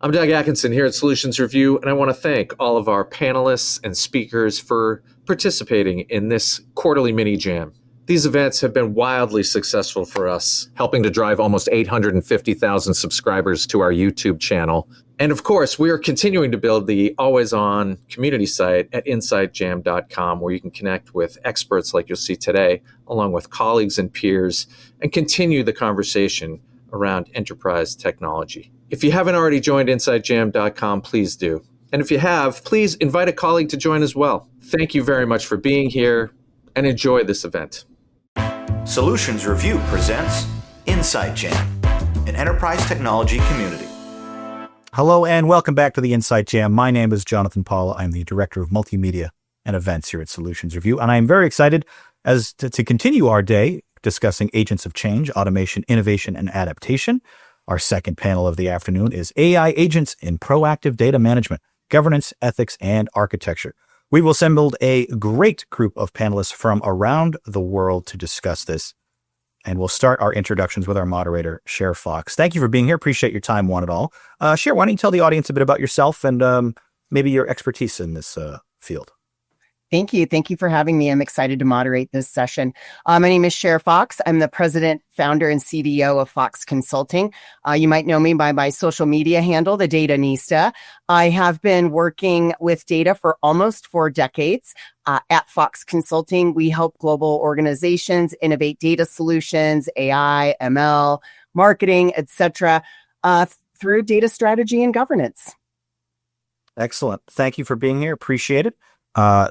I'm Doug Atkinson here at Solutions Review, and I want to thank all of our panelists and speakers for participating in this quarterly mini jam. These events have been wildly successful for us, helping to drive almost 850,000 subscribers to our YouTube channel. And of course, we are continuing to build the always-on community site at InsideJam.com, where you can connect with experts like you'll see today, along with colleagues and peers, and continue the conversation around enterprise technology. If you haven't already joined InsideJam.com, please do. And if you have, please invite a colleague to join as well. Thank you very much for being here, and enjoy this event. Solutions Review presents Inside Jam, an enterprise technology community. Hello and welcome back to the Inside Jam. My name is Jonathan Paula. I'm the Director of Multimedia and Events here at Solutions Review, and I'm very excited to continue our day discussing agents of change, automation, innovation, and adaptation. Our second panel of the afternoon is AI agents in proactive data management, governance, ethics, and architecture. We've assembled a great group of panelists from around the world to discuss this. And we'll start our introductions with our moderator, Cher Fox. Thank you for being here. Appreciate your time, one and all. Cher, why don't you tell the audience a bit about yourself and maybe your expertise in this field? Thank you. Thank you for having me. I'm excited to moderate this session. My name is Cher Fox. I'm the president, founder, and CDO of Fox Consulting. You might know me by my social media handle, the Datanista. I have been working with data for almost 4 decades. At Fox Consulting, we help global organizations innovate data solutions, AI, ML, marketing, etc., through data strategy and governance. Excellent. Thank you for being here. Appreciate it.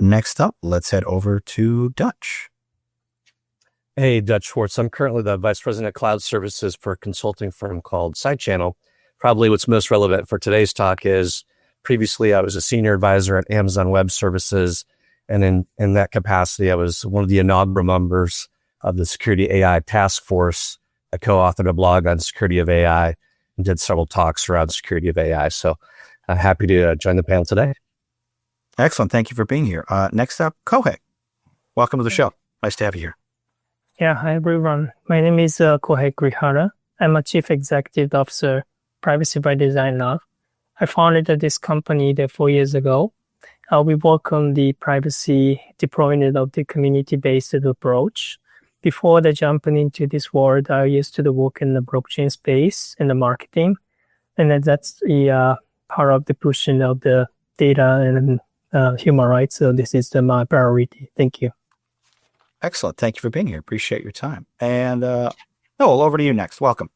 Next up, let's head over to Dutch. Hey, Dutch Schwartz. I'm currently the Vice President of Cloud Services for a consulting firm called SideChannel. Probably what's most relevant for today's talk is previously I was a senior advisor at Amazon Web Services. And in that capacity, I was one of the inaugural members of the Security AI Task Force. I co-authored a blog on security of AI and did several talks around security of AI. So I'm happy to join the panel today. Excellent. Thank you for being here. Next up, Kohei. Welcome to the show. Nice to have you here. Yeah, hi everyone. My name is Kohei Grihara. I'm a Chief Executive Officer, Privacy by Design Lab. I founded this company 4 years ago. We work on the privacy deployment of the community-based approach. Before jumping into this world, I used to work in the blockchain space in the marketing. And that's the part of the pushing of the data and human rights. So this is my priority. Thank you. Excellent. Thank you for being here. Appreciate your time. And Noel, over to you next. Welcome.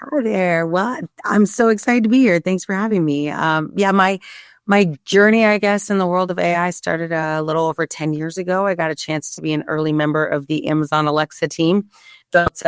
Hi there. Well, I'm so excited to be here. Thanks for having me. My journey, I guess, in the world of AI started a little over 10 years ago. I got a chance to be an early member of the Amazon Alexa team. Built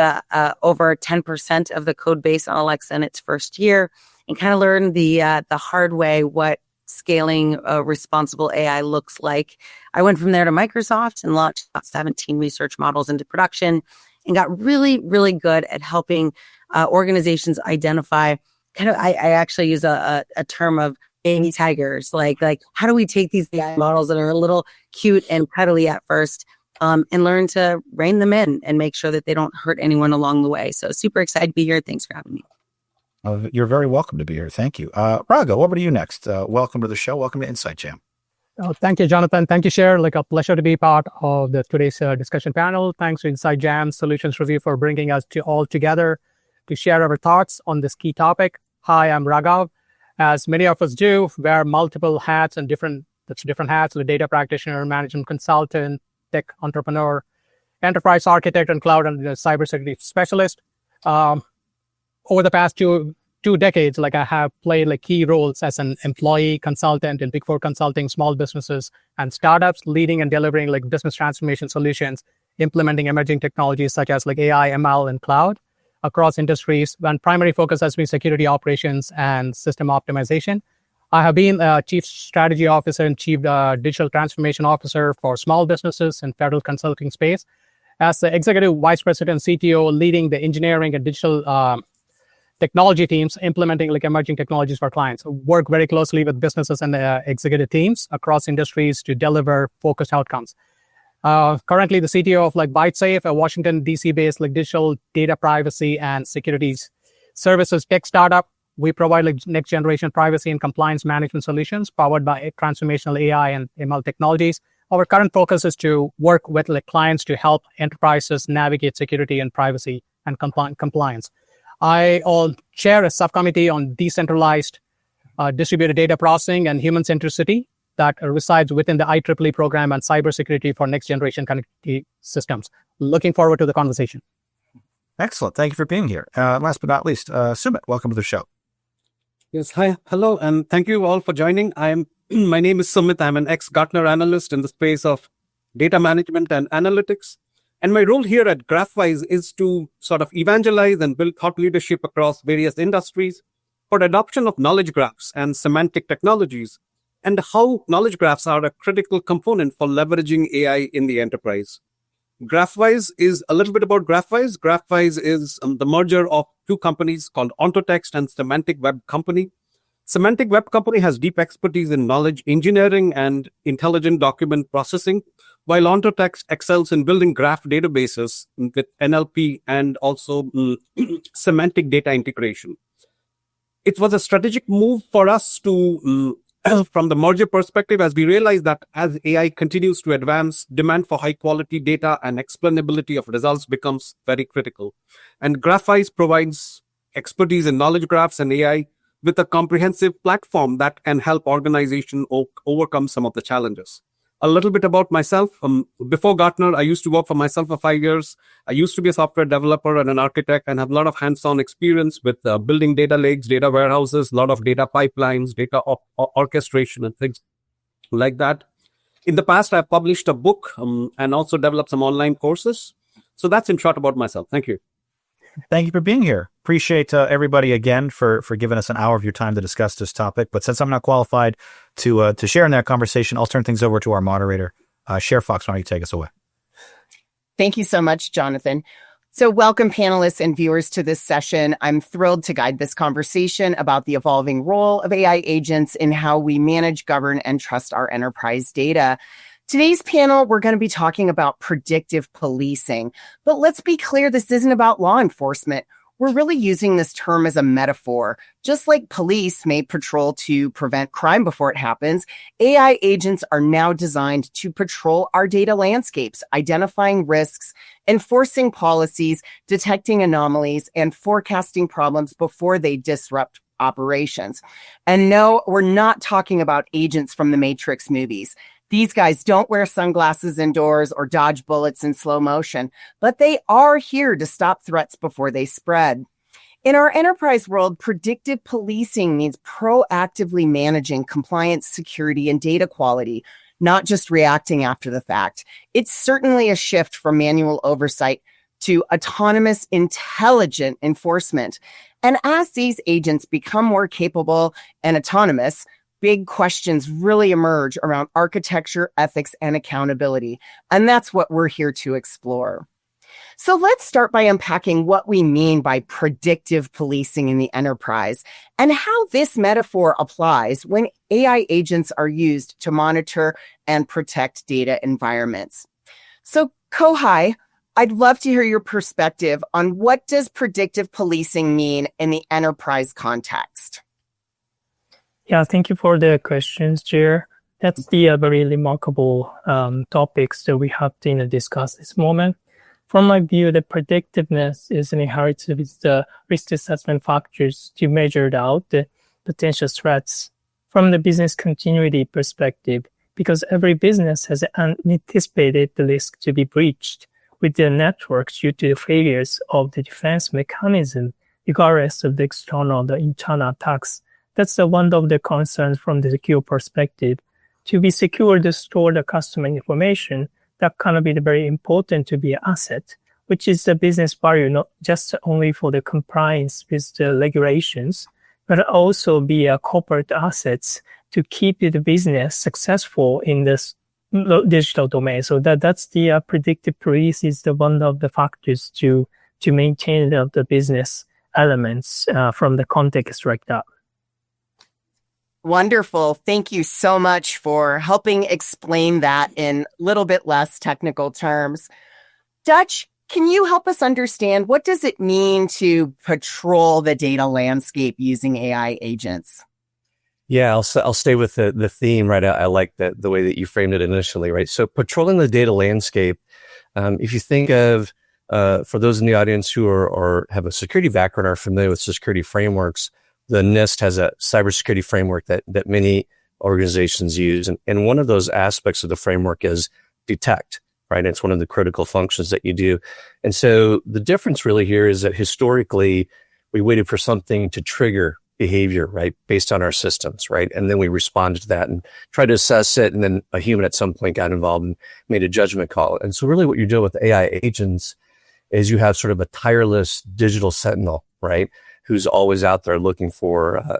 over 10% of the code base on Alexa in its first year, and kind of learned the hard way what scaling responsible AI looks like. I went from there to Microsoft and launched about 17 research models into production and got really, really good at helping organizations identify I actually use a term of baby tigers, like how do we take these AI models that are a little cute and cuddly at first and learn to rein them in and make sure that they don't hurt anyone along the way. So super excited to be here. Thanks for having me. You're very welcome to be here. Thank you. Rago, over to you next. Welcome to the show. Welcome to Inside Jam. Oh, thank you, Jonathan. Thank you, Cher. A pleasure to be part of today's discussion panel. Thanks to Inside Jam Solutions Review for bringing us all together to share our thoughts on this key topic. Hi, I'm Raghav. As many of us do, wear multiple hats and different hats: the data practitioner, management consultant, tech entrepreneur, enterprise architect, and cloud and cybersecurity specialist. Over the past two decades, I have played key roles as an employee consultant in Big Four consulting, small businesses, and startups, leading and delivering business transformation solutions, implementing emerging technologies such as AI, ML, and cloud across industries. When primary focus has been security operations and system optimization. I have been a chief strategy officer and chief digital transformation officer for small businesses in federal consulting space. As the executive vice president CTO, leading the engineering and digital technology teams, implementing emerging technologies for clients. Work very closely with businesses and executive teams across industries to deliver focused outcomes. Currently the CTO of ByteSafe, a Washington, D.C. based digital data privacy and security services tech startup, we provide like next generation privacy and compliance management solutions powered by transformational AI and ML technologies. Our current focus is to work with like clients to help enterprises navigate security and privacy and compliance. I chair a subcommittee on decentralized distributed data processing and human centricity that resides within the IEEE program on cybersecurity for next generation connectivity systems. Looking forward to the conversation. Excellent. Thank you for being here. Last but not least, Sumit, welcome to the show. Yes. Hi. Hello. And thank you all for joining. My name is Sumit. I'm an ex-Gartner analyst in the space of data management and analytics. And my role here at GraphWise is to sort of evangelize and build thought leadership across various industries for adoption of knowledge graphs and semantic technologies, and how knowledge graphs are a critical component for leveraging AI in the enterprise. GraphWise is a little bit about GraphWise. GraphWise is the merger of two companies called OntoText and Semantic Web Company. Semantic Web Company has deep expertise in knowledge engineering and intelligent document processing, while OntoText excels in building graph databases with NLP and also semantic data integration. It was a strategic move for us to, from the merger perspective, as we realized that as AI continues to advance, demand for high quality data and explainability of results becomes very critical. And GraphWise provides expertise in knowledge graphs and AI with a comprehensive platform that can help organizations overcome some of the challenges. A little bit about myself. Before Gartner, I used to work for myself for 5 years. I used to be a software developer and an architect and have a lot of hands-on experience with building data lakes, data warehouses, a lot of data pipelines, data orchestration and things like that. In the past, I've published a book and also developed some online courses. So that's in short about myself. Thank you. Thank you for being here. Appreciate everybody again for giving us an hour of your time to discuss this topic. But since I'm not qualified to share in that conversation, I'll turn things over to our moderator. Cher Fox, why don't you take us away? Thank you so much, Jonathan. So welcome panelists and viewers to this session. I'm thrilled to guide this conversation about the evolving role of AI agents in how we manage, govern, and trust our enterprise data. Today's panel, we're going to be talking about predictive policing. But let's be clear, this isn't about law enforcement. We're really using this term as a metaphor. Just like police may patrol to prevent crime before it happens, AI agents are now designed to patrol our data landscapes, identifying risks, enforcing policies, detecting anomalies, and forecasting problems before they disrupt operations. And no, we're not talking about agents from the Matrix movies. These guys don't wear sunglasses indoors or dodge bullets in slow motion, but they are here to stop threats before they spread. In our enterprise world, predictive policing means proactively managing compliance, security, and data quality, not just reacting after the fact. It's certainly a shift from manual oversight to autonomous, intelligent enforcement. And as these agents become more capable and autonomous, big questions really emerge around architecture, ethics, and accountability. And that's what we're here to explore. So let's start by unpacking what we mean by predictive policing in the enterprise and how this metaphor applies when AI agents are used to monitor and protect data environments. So Kohai, I'd love to hear your perspective on what does predictive policing mean in the enterprise context? Yeah, thank you for the questions, Jer. That's the very remarkable topics that we have to discuss this moment. From my view, the predictiveness is inherited with the risk assessment factors to measure out the potential threats from the business continuity perspective, because every business has anticipated the risk to be breached with their networks due to the failures of the defense mechanism, regardless of the external or the internal attacks. That's one of the concerns from the secure perspective. To be secure to store the customer information, that can be very important to be an asset, which is the business value, not just only for the compliance with the regulations, but also be a corporate assets to keep the business successful in this digital domain. So that's the predictive police is the one of the factors to maintain the business elements from the context like that. Wonderful. Thank you so much for helping explain that in a little bit less technical terms. Dutch, can you help us understand what does it mean to patrol the data landscape using AI agents? Yeah, I'll stay with the theme, right? I like the way that you framed it initially, right? So patrolling the data landscape, if you think of, for those in the audience who are have a security background or are familiar with security frameworks, the NIST has a cybersecurity framework that many organizations use. And one of those aspects of the framework is detect, right? It's one of the critical functions that you do. And so the difference really here is that historically, we waited for something to trigger behavior, right? Based on our systems, right? And then we responded to that and tried to assess it. And then a human at some point got involved and made a judgment call. And so really what you're doing with AI agents is you have sort of a tireless digital sentinel, right? Who's always out there looking for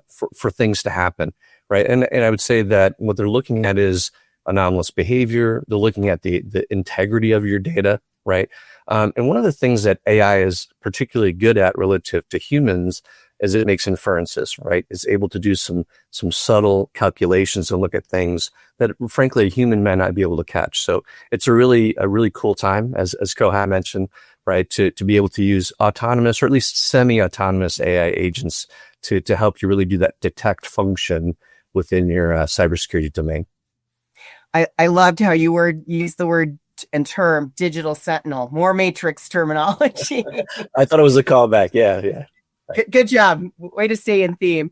things to happen, right? And I would say that what they're looking at is anomalous behavior. They're looking at the integrity of your data, right? And one of the things that AI is particularly good at relative to humans is it makes inferences, right? It's able to do some subtle calculations and look at things that, frankly, a human might not be able to catch. So it's a really cool time, as Kohei mentioned, right? To be able to use autonomous or at least semi-autonomous AI agents to help you really do that detect function within your cybersecurity domain. I loved how you used the word and term digital sentinel, more matrix terminology. I thought it was a callback. Yeah. Good job. Way to stay in theme.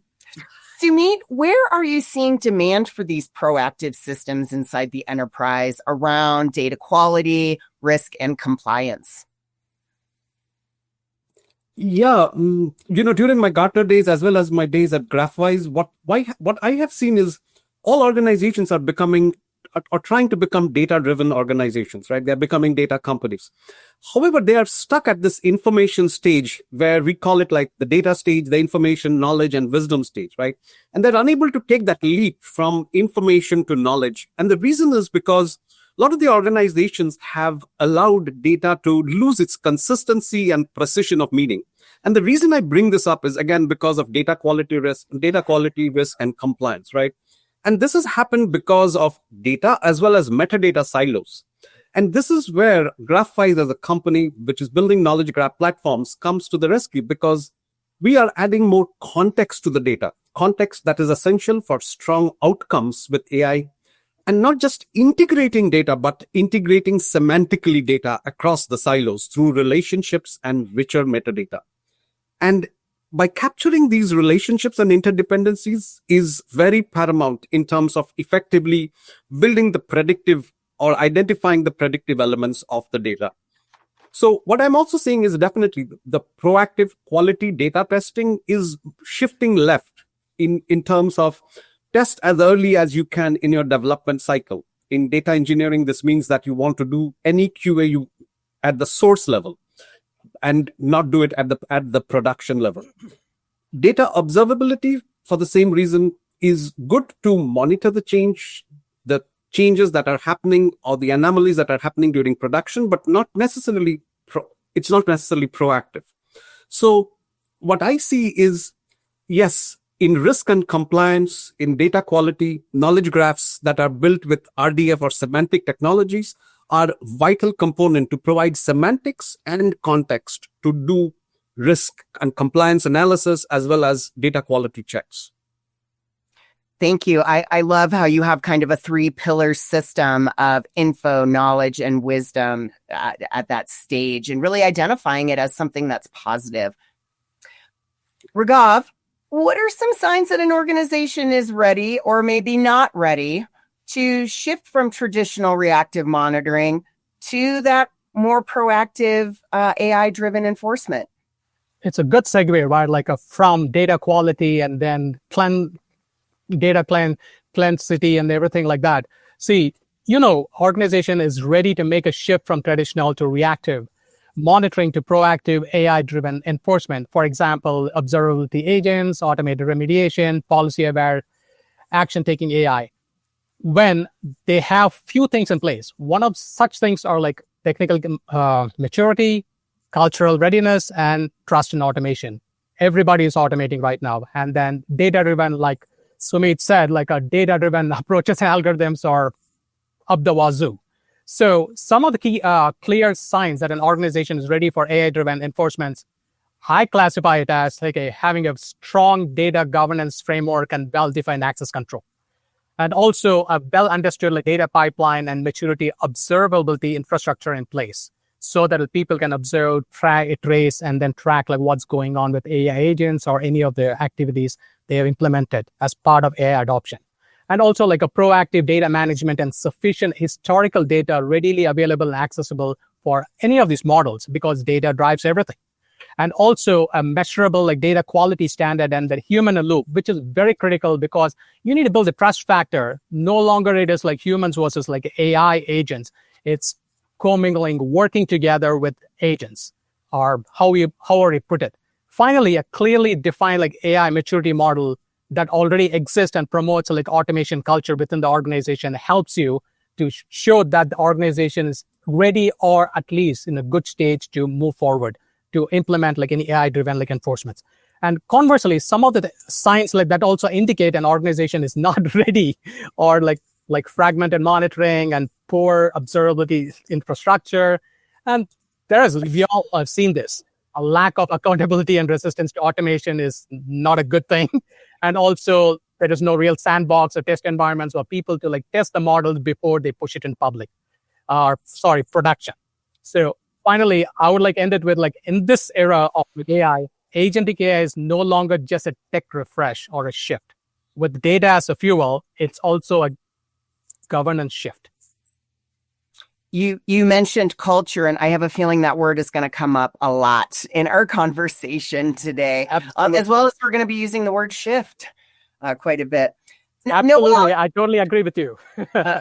Sumit, where are you seeing demand for these proactive systems inside the enterprise around data quality, risk, and compliance? Yeah, during my Gartner days as well as my days at GraphWise, what I have seen is all organizations are trying to become data-driven organizations, right? They're becoming data companies. However, they are stuck at this information stage where we call it like the data stage, the information, knowledge, and wisdom stage, right? And they're unable to take that leap from information to knowledge. And the reason is because a lot of the organizations have allowed data to lose its consistency and precision of meaning. And the reason I bring this up is, again, because of data quality risk, and compliance, right? And this has happened because of data as well as metadata silos. And this is where GraphWise as a company, which is building knowledge graph platforms, comes to the rescue because we are adding more context to the data, context that is essential for strong outcomes with AI, and not just integrating data, but integrating semantically data across the silos through relationships and richer metadata. And by capturing these relationships and interdependencies is very paramount in terms of effectively building the predictive or identifying the predictive elements of the data. So what I'm also seeing is definitely the proactive quality data testing is shifting left in terms of test as early as you can in your development cycle. In data engineering, this means that you want to do any QA at the source level and not do it at the production level. Data observability, for the same reason, is good to monitor the changes that are happening or the anomalies that are happening during production, but it's not necessarily proactive. So what I see is, yes, in risk and compliance, in data quality, knowledge graphs that are built with RDF or semantic technologies are vital component to provide semantics and context to do risk and compliance analysis as well as data quality checks. Thank you. I love how you have kind of a 3-pillar system of info, knowledge, and wisdom at that stage and really identifying it as something that's positive. Raghav, what are some signs that an organization is ready or maybe not ready to shift from traditional reactive monitoring to that more proactive AI-driven enforcement? It's a good segue, right? Like from data quality and then data cleansity and everything like that. See, organization is ready to make a shift from traditional to reactive monitoring to proactive AI-driven enforcement. For example, observability agents, automated remediation, policy-aware action-taking AI. When they have few things in place, one of such things are like technical maturity, cultural readiness, and trust in automation. Everybody is automating right now. And then data-driven, like Sumit said, like a data-driven approaches and algorithms are up the wazoo. So some of the key clear signs that an organization is ready for AI-driven enforcement, I classify it as like having a strong data governance framework and well-defined access control. And also a well-understood like, data pipeline and maturity observability infrastructure in place so that people can observe, track, trace, and then track like what's going on with AI agents or any of the activities they have implemented as part of AI adoption. And also like a proactive data management and sufficient historical data readily available and accessible for any of these models because data drives everything. And also a measurable like data quality standard and the human in loop, which is very critical because you need to build a trust factor. No longer it is like humans versus like AI agents. It's commingling, working together with agents, or however you put it. Finally, a clearly defined like AI maturity model that already exists and promotes like automation culture within the organization helps you to show that the organization is ready or at least in a good stage to move forward to implement like any AI-driven like enforcements. And conversely, some of the signs like that also indicate an organization is not ready or like fragmented monitoring and poor observability infrastructure. And we all have seen this. A lack of accountability and resistance to automation is not a good thing. And also there is no real sandbox or test environments for people to like test the models before they push it in production. So finally, I would like end it with like in this era of AI, agentic AI is no longer just a tech refresh or a shift. With data as a fuel, it's also a governance shift. You mentioned culture, and I have a feeling that word is going to come up a lot in our conversation today, as well as we're going to be using the word shift quite a bit. Absolutely. I totally agree with you.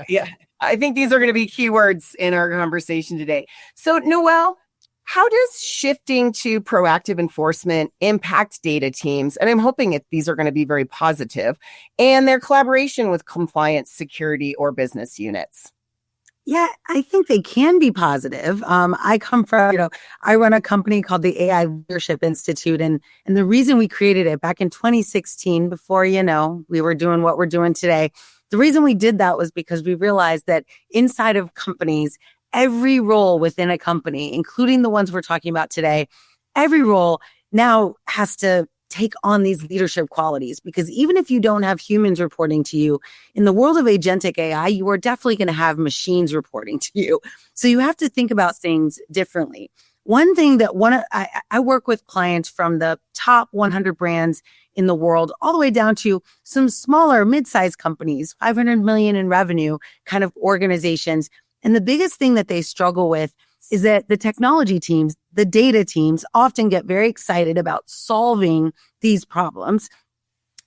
Yeah, I think these are going to be keywords in our conversation today. So, Noel, how does shifting to proactive enforcement impact data teams? And I'm hoping these are going to be very positive, and their collaboration with compliance, security, or business units. Yeah, I think they can be positive. I come from, I run a company called the AI Leadership Institute. And the reason we created it back in 2016, before, we were doing what we're doing today, the reason we did that was because we realized that inside of companies, every role within a company, including the ones we're talking about today, every role now has to take on these leadership qualities, because even if you don't have humans reporting to you, in the world of agentic AI, you are definitely going to have machines reporting to you. So you have to think about things differently. One thing that I work with clients from the top 100 brands in the world, all the way down to some smaller mid-sized companies, 500 million in revenue kind of organizations. And the biggest thing that they struggle with is that the technology teams, the data teams often get very excited about solving these problems.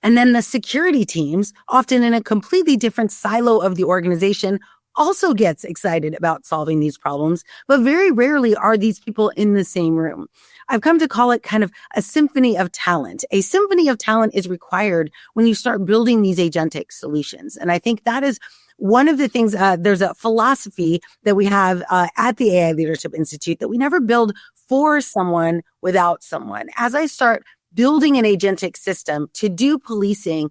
And then the security teams, often in a completely different silo of the organization, also gets excited about solving these problems, but very rarely are these people in the same room. I've come to call it kind of a symphony of talent. A symphony of talent is required when you start building these agentic solutions. And I think that is one of the things, there's a philosophy that we have at the AI Leadership Institute that we never build for someone without someone. As I start building an agentic system to do policing,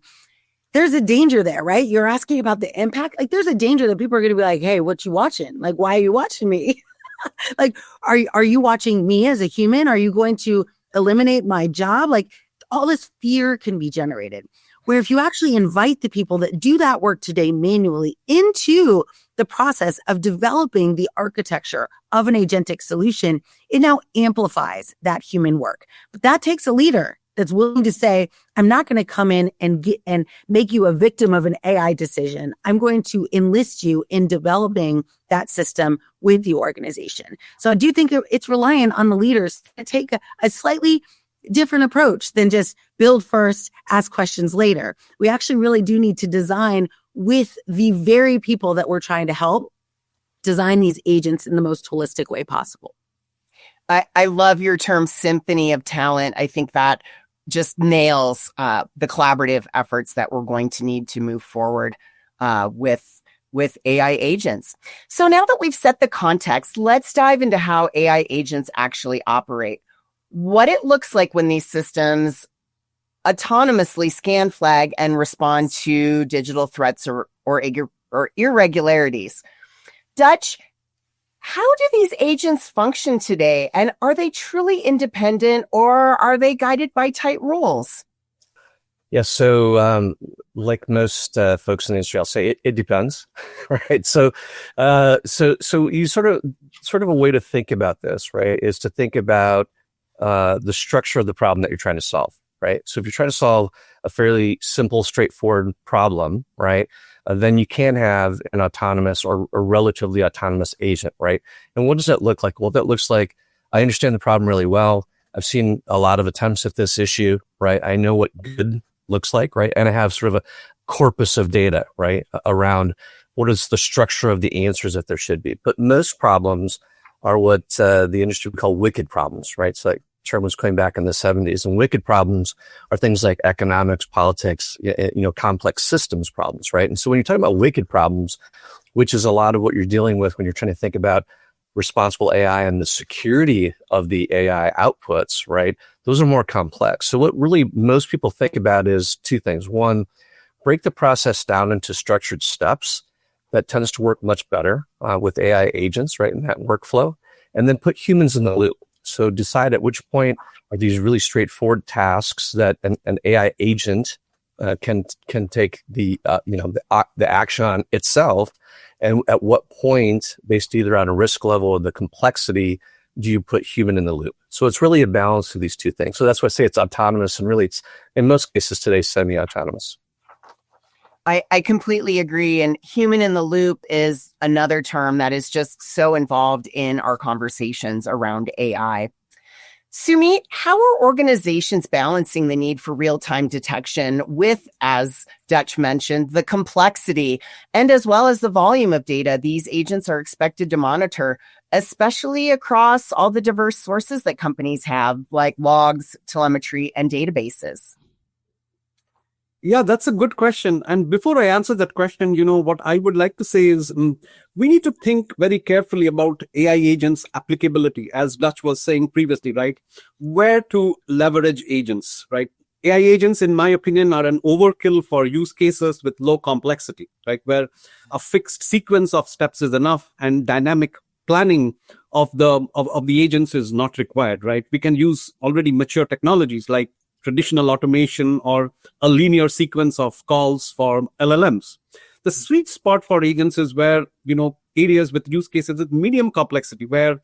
there's a danger there, right? You're asking about the impact. Like, there's a danger that people are going to be like, hey, what you watching? Like, why are you watching me? Like, are you watching me as a human? Are you going to eliminate my job? Like, all this fear can be generated. Where if you actually invite the people that do that work today manually into the process of developing the architecture of an agentic solution, it now amplifies that human work. But that takes a leader that's willing to say, I'm not going to come in and make you a victim of an AI decision. I'm going to enlist you in developing that system with the organization. So I do think it's reliant on the leaders to take a slightly different approach than just build first, ask questions later. We actually really do need to design with the very people that we're trying to help design these agents in the most holistic way possible. I love your term symphony of talent. I think that just nails the collaborative efforts that we're going to need to move forward with AI agents. So now that we've set the context, let's dive into how AI agents actually operate. What it looks like when these systems autonomously scan, flag, and respond to digital threats or irregularities. Dutch, How do these agents function today? And are they truly independent or are they guided by tight rules? Yeah, so like most folks in the industry, I'll say it depends, right? So you sort of a way to think about this, right, is to think about the structure of the problem that you're trying to solve, right? So if you're trying to solve a fairly simple, straightforward problem, right, then you can have an autonomous or a relatively autonomous agent, right? And what does that look like? Well, that looks like I understand the problem really well. I've seen a lot of attempts at this issue, right? I know what good looks like, right? And I have sort of a corpus of data, right, around what is the structure of the answers that there should be. But most problems are what the industry would call wicked problems, right? So that term was coined back in the 70s. And wicked problems are things like economics, politics, complex systems problems, right? And so when you're talking about wicked problems, which is a lot of what you're dealing with when you're trying to think about responsible AI and the security of the AI outputs, right? Those are more complex. So what really most people think about is two things. One, break the process down into structured steps. That tends to work much better with AI agents, right, in that workflow. And then put humans in the loop. So decide at which point are these really straightforward tasks that an AI agent can take the action on itself, and at what point, based either on a risk level or the complexity, do you put human in the loop? So it's really a balance of these two things. So that's why I say it's autonomous, and really it's, in most cases today, semi-autonomous. I completely agree. And human in the loop is another term that is just so involved in our conversations around AI. Sumit, how are organizations balancing the need for real-time detection with, as Dutch mentioned, the complexity and as well as the volume of data these agents are expected to monitor, especially across all the diverse sources that companies have, like logs, telemetry, and databases? Yeah, that's a good question. And before I answer that question, what I would like to say is we need to think very carefully about AI agents' applicability, as Dutch was saying previously, right? Where to leverage agents, right? AI agents, in my opinion, are an overkill for use cases with low complexity, right? Where a fixed sequence of steps is enough and dynamic planning of the agents is not required, right? We can use already mature technologies like traditional automation or a linear sequence of calls for LLMs. The sweet spot for agents is where, areas with use cases with medium complexity, where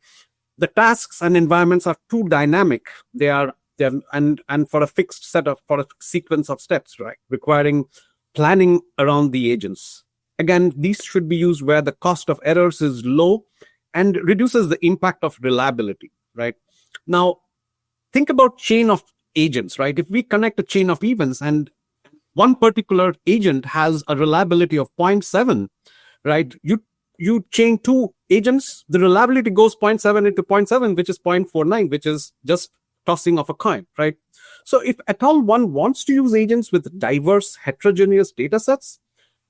the tasks and environments are too dynamic. They're for a fixed for a sequence of steps, right? Requiring planning around the agents. Again, these should be used where the cost of errors is low and reduces the impact of reliability, right? Now, think about chain of agents, right? If we connect a chain of events and one particular agent has a reliability of 0.7, right? You chain two agents, the reliability goes 0.7 into 0.7, which is 0.49, which is just tossing of a coin, right? So if at all one wants to use agents with diverse heterogeneous data sets,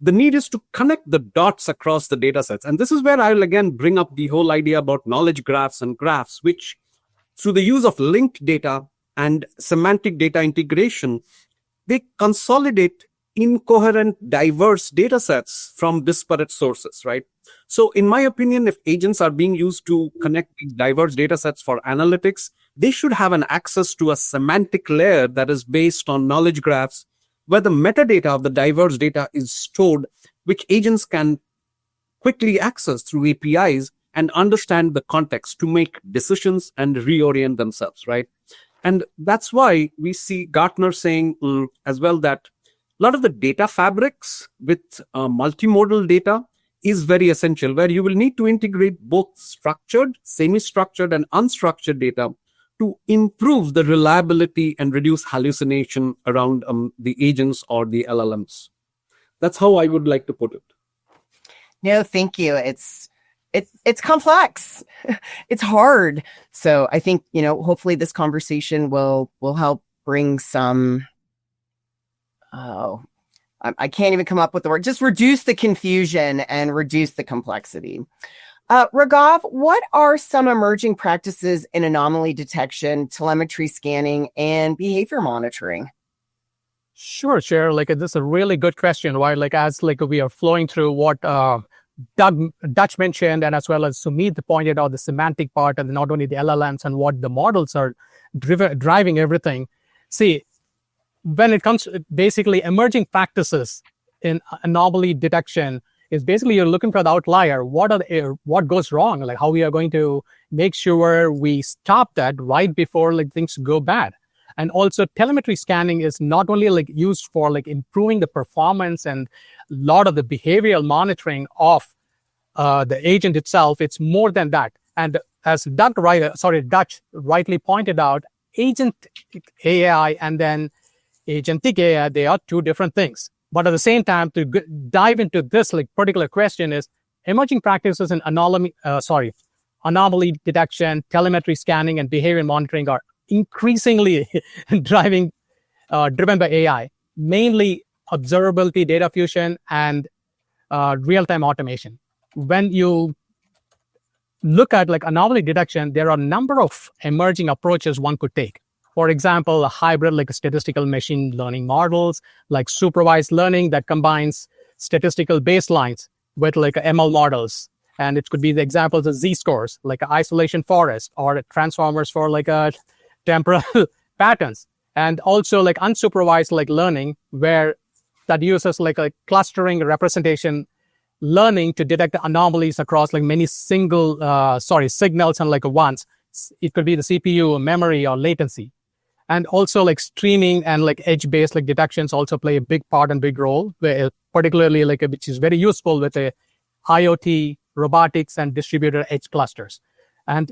the need is to connect the dots across the data sets. And this is where I'll again bring up the whole idea about knowledge graphs and graphs, which through the use of linked data and semantic data integration, they consolidate incoherent, diverse data sets from disparate sources, right? So in my opinion, if agents are being used to connect these diverse data sets for analytics, they should have an access to a semantic layer that is based on knowledge graphs, where the metadata of the diverse data is stored, which agents can quickly access through APIs and understand the context to make decisions and reorient themselves, right? And that's why we see Gartner saying as well that a lot of the data fabrics with multimodal data is very essential, where you will need to integrate both structured, semi-structured, and unstructured data to improve the reliability and reduce hallucination around the agents or the LLMs. That's how I would like to put it. No, thank you. It's complex. It's hard. So I think, hopefully this conversation will help bring some, I can't even come up with the word, just reduce the confusion and reduce the complexity. Raghav, what are some emerging practices in anomaly detection, telemetry scanning, and behavior monitoring? Sure. This is a really good question, right? As we are flowing through what Dutch mentioned, and as well as Sumit pointed out the semantic part, and not only the LLMs and what the models are driving everything. See, when it comes to basically emerging practices in anomaly detection, is basically you're looking for the outlier. What goes wrong? Like how we are going to make sure we stop that right before like things go bad. And also telemetry scanning is not only like used for like improving the performance and a lot of the behavioral monitoring of the agent itself. It's more than that. And as Dutch rightly pointed out, agent AI and then agentic AI, they are two different things. But at the same time, to dive into this like particular question is emerging practices in anomaly detection, telemetry scanning, and behavior monitoring are increasingly driven by AI, mainly observability, data fusion, and real-time automation. When you look at like anomaly detection, there are a number of emerging approaches one could take. For example, a hybrid like statistical machine learning models, like supervised learning that combines statistical baselines with like ML models. And it could be the examples of Z-scores, like isolation forest, or transformers for like a temporal patterns. And also like unsupervised like learning, where that uses like a clustering representation learning to detect anomalies across like many signals and like once. It could be the CPU, memory, or latency. And also like streaming and like edge-based like detections also play a big part and big role, where particularly like which is very useful with the IoT, robotics, and distributed edge clusters. And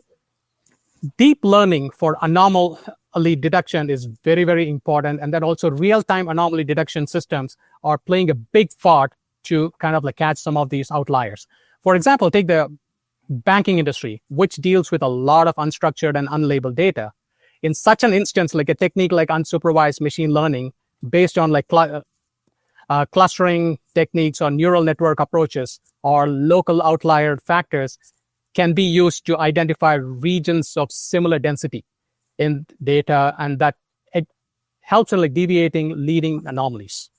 deep learning for anomaly detection is very, very important. And then also real-time anomaly detection systems are playing a big part to kind of like catch some of these outliers. For example, take the banking industry, which deals with a lot of unstructured and unlabeled data. In such an instance, like a technique like unsupervised machine learning based on like clustering techniques or neural network approaches or local outlier factors can be used to identify regions of similar density in data, and that it helps in like deviating leading anomalies.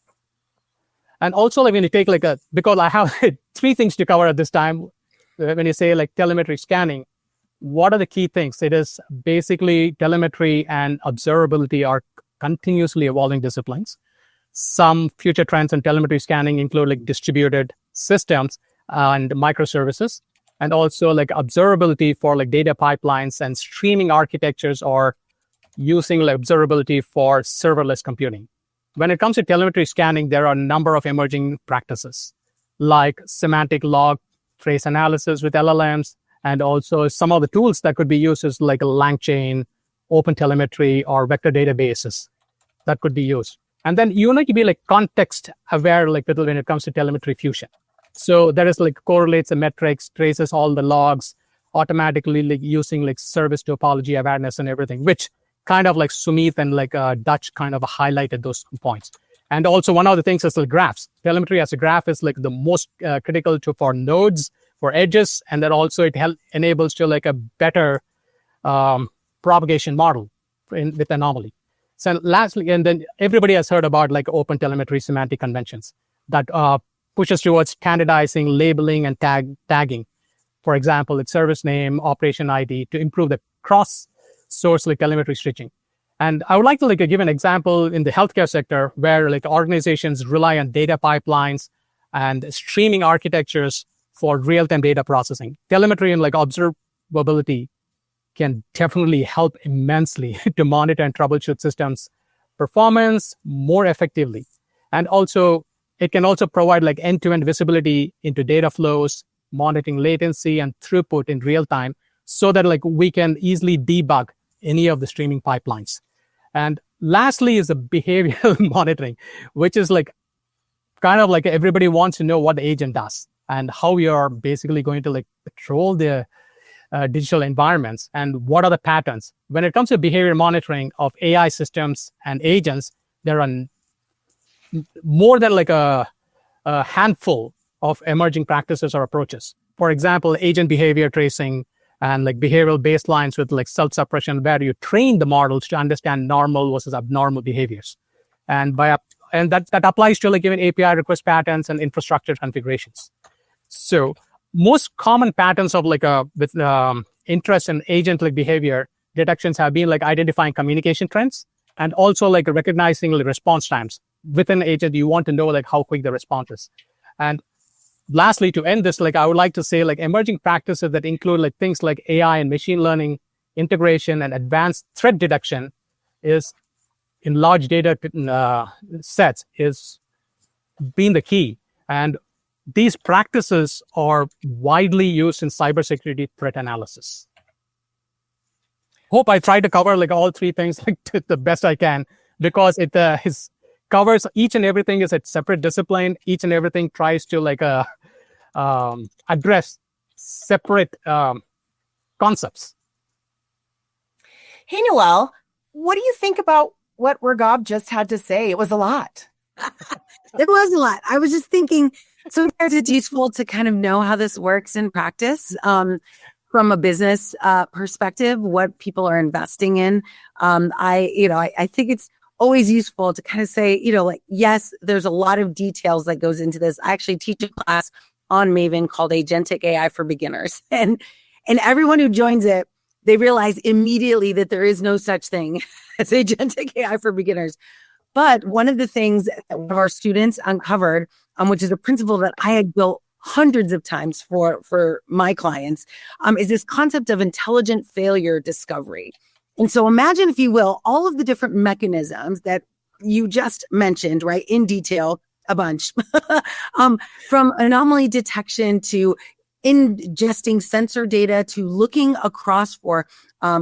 And also like when you take like because I have three things to cover at this time, when you say like telemetry scanning, what are the key things? It is basically telemetry and observability are continuously evolving disciplines. Some future trends in telemetry scanning include like distributed systems and microservices, and also like observability for like data pipelines and streaming architectures, or using like observability for serverless computing. When it comes to telemetry scanning, there are a number of emerging practices like semantic log trace analysis with LLMs, and also some of the tools that could be used is like a LangChain, OpenTelemetry, or vector databases that could be used. And then you need to be like context aware, like when it comes to telemetry fusion. So there is like correlates the metrics, traces all the logs, automatically like using like service topology awareness and everything, which kind of like Sumit and like Dutch kind of highlighted those points. And also one of the things is the graphs. Telemetry as a graph is like the most critical for nodes, for edges, and then also it enables to like a better propagation model with anomaly. So lastly, and then everybody has heard about like open telemetry semantic conventions that pushes towards standardizing, labeling, and tagging. For example, it's service name, operation ID to improve the cross-source like telemetry stitching. And I would like to like give an example in the healthcare sector where like organizations rely on data pipelines and streaming architectures for real-time data processing. Telemetry and like observability can definitely help immensely to monitor and troubleshoot systems performance more effectively. And also, it can also provide like end-to-end visibility into data flows, monitoring latency and throughput in real time, so that like we can easily debug any of the streaming pipelines. And lastly is the behavioral monitoring, which is like kind of like everybody wants to know what the agent does and how you are basically going to like patrol the digital environments and what are the patterns. When it comes to behavior monitoring of AI systems and agents, there are more than like a handful of emerging practices or approaches. For example, agent behavior tracing and like behavioral baselines with like self-suppression, where you train the models to understand normal versus abnormal behaviors. And that applies to like even API request patterns and infrastructure configurations. So most common patterns of with interest in agent-like behavior detections have been like identifying communication trends and also like recognizing like response times. Within an agent, you want to know like how quick the response is. And lastly, to end this, like I would like to say like emerging practices that include like things like AI and machine learning integration and advanced threat detection is in large data sets is being the key. And these practices are widely used in cybersecurity threat analysis. Hope I tried to cover like all three things like to the best I can, because it covers each and everything is a separate discipline. Each and everything tries to like address separate concepts. Hey, Noel, what do you think about what Raghav just had to say? It was a lot. It was a lot. I was just thinking, sometimes it's useful to kind of know how this works in practice from a business perspective, what people are investing in. I think it's always useful to kind of say, like, yes, there's a lot of details that goes into this. I actually teach a class on Maven called Agentic AI for Beginners. And everyone who joins it, they realize immediately that there is no such thing as Agentic AI for Beginners. But one of the things that one of our students uncovered, which is a principle that I had built hundreds of times for my clients, is this concept of intelligent failure discovery. And so imagine, if you will, all of the different mechanisms that you just mentioned, right, in detail, a bunch, from anomaly detection to ingesting sensor data to looking across for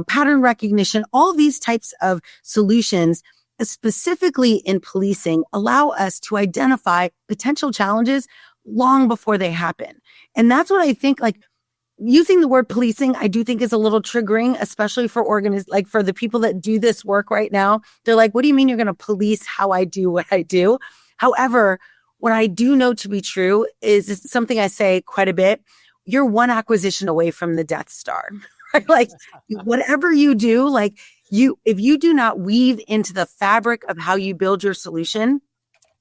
pattern recognition. All these types of solutions, specifically in policing, allow us to identify potential challenges long before they happen. And that's what I think, like, using the word policing, I do think is a little triggering, especially for for the people that do this work right now. They're like, what do you mean you're going to police how I do what I do? However, what I do know to be true is something I say quite a bit. You're one acquisition away from the Death Star, right? Like, whatever you do, like, if you do not weave into the fabric of how you build your solution,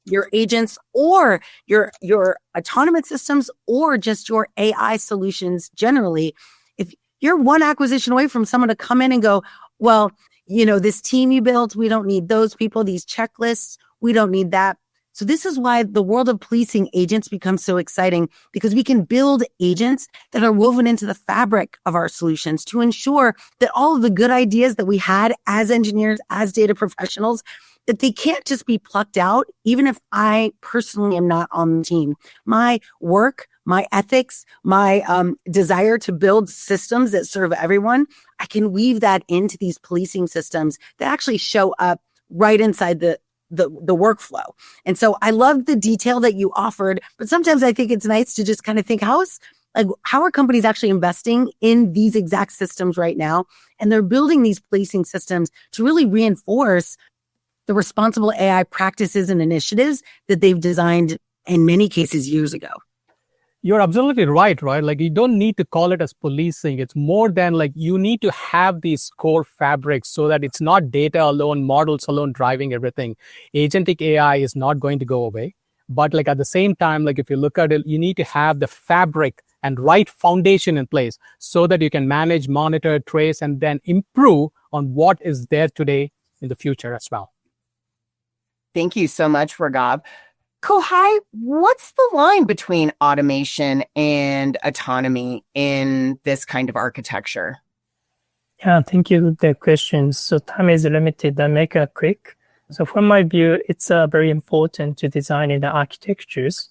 your agents or your autonomous systems or just your AI solutions generally, if you're one acquisition away from someone to come in and go, well, this team you built, we don't need those people, these checklists, we don't need that. So this is why the world of policing agents becomes so exciting, because we can build agents that are woven into the fabric of our solutions to ensure that all of the good ideas that we had as engineers, as data professionals, that they can't just be plucked out, even if I personally am not on the team. My work, my ethics, my desire to build systems that serve everyone, I can weave that into these policing systems that actually show up right inside the workflow. And so I love the detail that you offered, but sometimes I think it's nice to just kind of think, how are companies actually investing in these exact systems right now? And they're building these policing systems to really reinforce the responsible AI practices and initiatives that they've designed in many cases years ago. You're absolutely right? Like, you don't need to call it as policing. It's more than like, you need to have these core fabrics so that it's not data alone, models alone driving everything. Agentic AI is not going to go away. But like, at the same time, like, if you look at it, you need to have the fabric and right foundation in place so that you can manage, monitor, trace, and then improve on what is there today in the future as well. Thank you so much, Raghav. Kohai, what's the line between automation and autonomy in this kind of architecture? Yeah, thank you for the question. So time is limited. I'll make it quick. So from my view, it's very important to design in the architectures.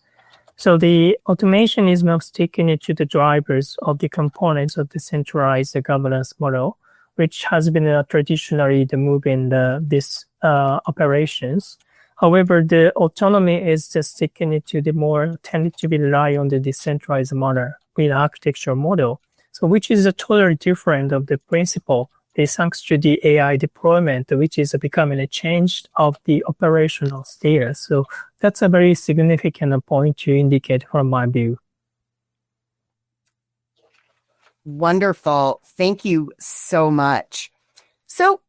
So the automation is most taken into the drivers of the components of the centralized governance model, which has been traditionally the move in these operations. However, the autonomy is just taken into the more tended to be rely on the decentralized model with architecture model. So which is totally different of the principle, thanks to the AI deployment, which is becoming a change of the operational status. So that's a very significant point to indicate from my view. Wonderful. Thank you so much. So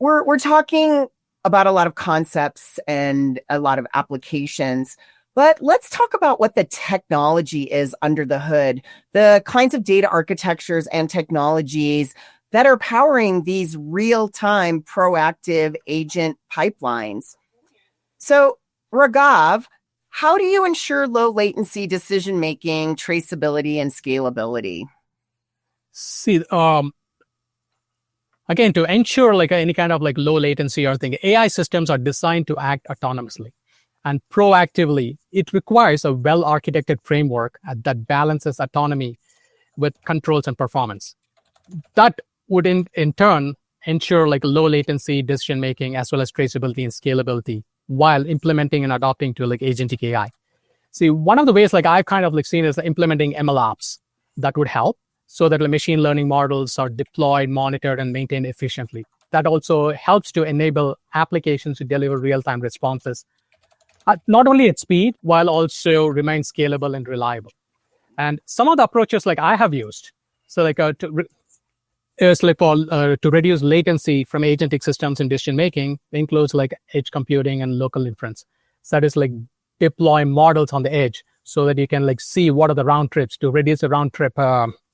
we're talking about a lot of concepts and a lot of applications, But let's talk about what the technology is under the hood, the kinds of data architectures and technologies that are powering these real-time proactive agent pipelines. So, Raghav, how do you ensure low latency decision-making, traceability, and scalability? See, again, to ensure like any kind of like low latency or thing, AI systems are designed to act autonomously and proactively. It requires a well-architected framework that balances autonomy with controls and performance. That would in turn ensure like low latency decision making as well as traceability and scalability while implementing and adopting to like agentic AI. See, one of the ways like I've kind of like seen is implementing MLOps that would help so that the machine learning models are deployed, monitored, and maintained efficiently. That also helps to enable applications to deliver real-time responses, not only at speed, while also remain scalable and reliable. And some of the approaches like I have used, so like to reduce latency from agentic systems in decision making, includes like edge computing and local inference. So that is like deploy models on the edge so that you can like see what are the round trips to reduce the round trip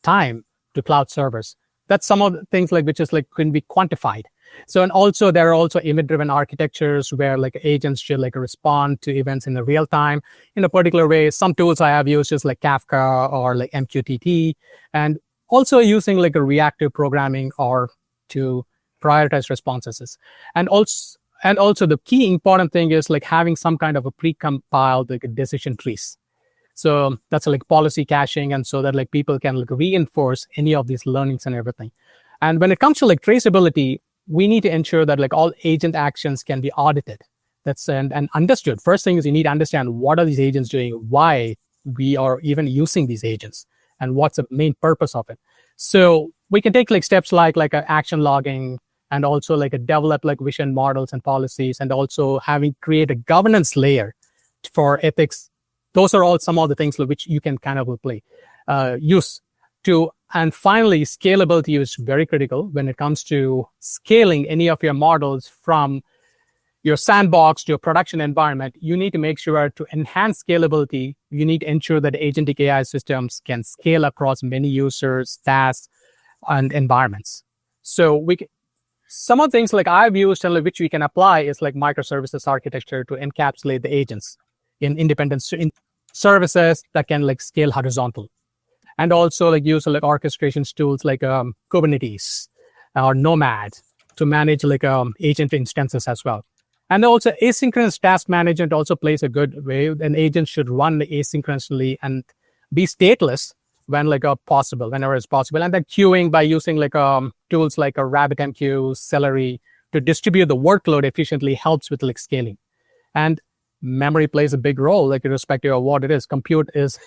time to cloud servers. That's some of the things like which is like can be quantified. So, and also there are also event-driven architectures where like agents should like respond to events in a real time in a particular way. Some tools I have used is like Kafka or like MQTT, and also using like a reactive programming or to prioritize responses. And also the key important thing is like having some kind of a precompiled like decision trees. So that's like policy caching, and so that like people can like reinforce any of these learnings and everything. And when it comes to like traceability, we need to ensure that like all agent actions can be audited. That's and understood. First thing is you need to understand what are these agents doing, why we are even using these agents, and what's the main purpose of it. So we can take like steps like action logging, and also like develop like vision models and policies, and also create a governance layer for ethics. Those are all some of the things which you can kind of use to. And finally, scalability is very critical when it comes to scaling any of your models from your sandbox to your production environment. You need to make sure to enhance scalability. You need to ensure that agentic AI systems can scale across many users, tasks, and environments. So some of the things like I've used and which we can apply is like microservices architecture to encapsulate the agents in independent services that can like scale horizontal, and also like use like orchestration tools like Kubernetes or Nomad to manage like agent instances as well. And also asynchronous task management also plays a good way. An agent should run asynchronously and be stateless when like possible, whenever it's possible. And then queuing by using like tools like a RabbitMQ, Celery to distribute the workload efficiently helps with like scaling. And memory plays a big role, like irrespective of what it is. Compute is